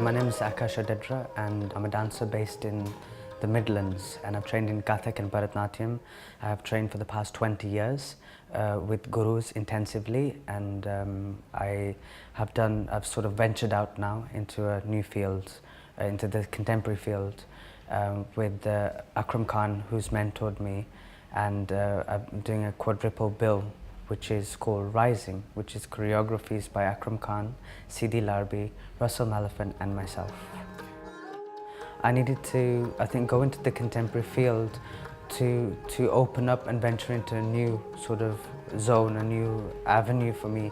My name is Aakash Odedra and I'm a dancer based in the Midlands, and I've trained in Kathak and Bharatanatyam. I have trained for the past 20 years with gurus intensively, and I've sort of ventured out now into a new field, into the contemporary field with Akram Khan, who's mentored me, and I'm doing a quadruple bill which is called Rising, which is choreographies by Akram Khan, Sidi Larbi, Maliphant and myself. I needed to, I think, go into the contemporary field to open up and venture into a new sort of zone, a new avenue for me.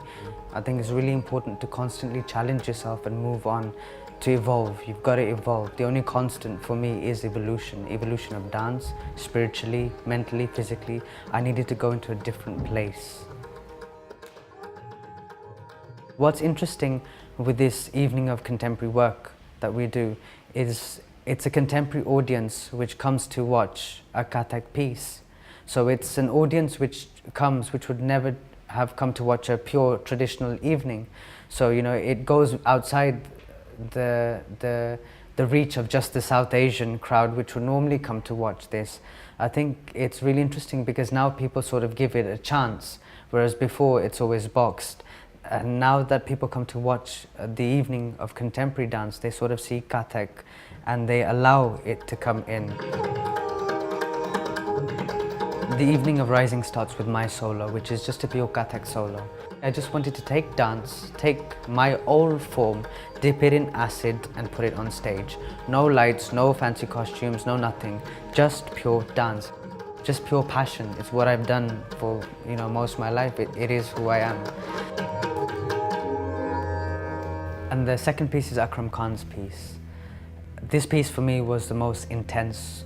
I think it's really important to constantly challenge yourself and move on, to evolve. You've got to evolve. The only constant for me is evolution of dance, spiritually, mentally, physically. I needed to go into a different place. What's interesting with this evening of contemporary work that we do is it's a contemporary audience which comes to watch a Kathak piece. So it's an audience which would never have come to watch a pure traditional evening. So, you know, it goes outside the reach of just the South Asian crowd which would normally come to watch this. I think it's really interesting because now people sort of give it a chance, whereas before it's always boxed. And now that people come to watch the evening of contemporary dance, they sort of see Kathak and they allow it to come in. The evening of Rising starts with my solo, which is just a pure Kathak solo. I just wanted to take dance, take my old form, dip it in acid and put it on stage. No lights, no fancy costumes, no nothing, just pure dance. Just pure passion. It's what I've done for, you know, most of my life. It is who I am. And the second piece is Akram Khan's piece. This piece for me was the most intense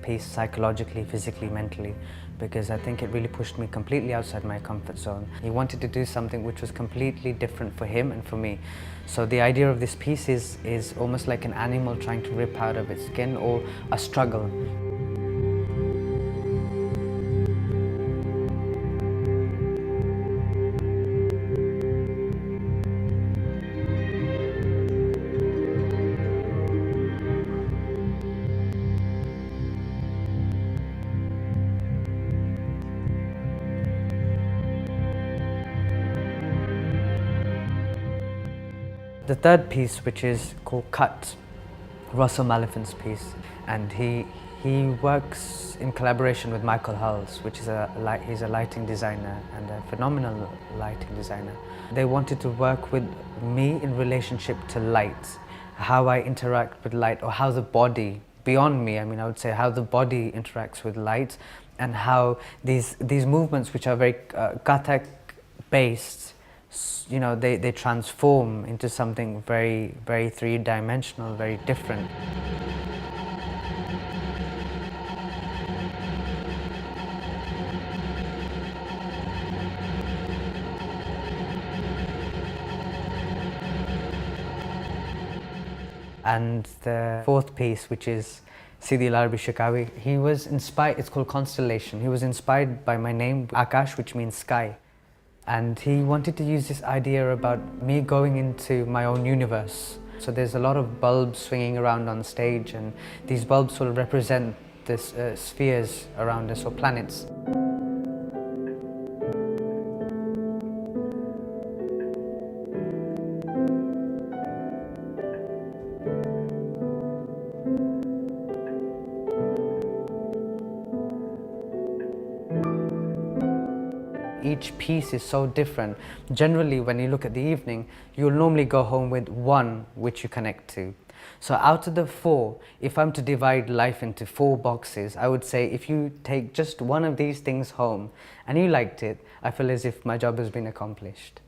piece psychologically, physically, mentally, because I think it really pushed me completely outside my comfort zone. He wanted to do something which was completely different for him and for me. So the idea of this piece is almost like an animal trying to rip out of its skin, or a struggle. The third piece, which is called Cut, Maliphant's piece, and he works in collaboration with Michael Hulls, which is he's a lighting designer and a phenomenal lighting designer. They wanted to work with me in relationship to light, how I interact with light, or how the body, beyond me, I mean, I would say how the body interacts with light, and how these movements, which are very Kathak based, you know, they transform into something very, very three-dimensional, very different. And the fourth piece, which is Sidi Larbi Cherkaoui, he was inspired, it's called Constellation. He was inspired by my name, Aakash, which means sky. And he wanted to use this idea about me going into my own universe. So there's a lot of bulbs swinging around on stage, and these bulbs sort of represent this spheres around us, or planets. Each piece is so different. Generally, when you look at the evening, you'll normally go home with one which you connect to. So out of the four, if I'm to divide life into 4 boxes, I would say if you take just one of these things home and you liked it, I feel as if my job has been accomplished.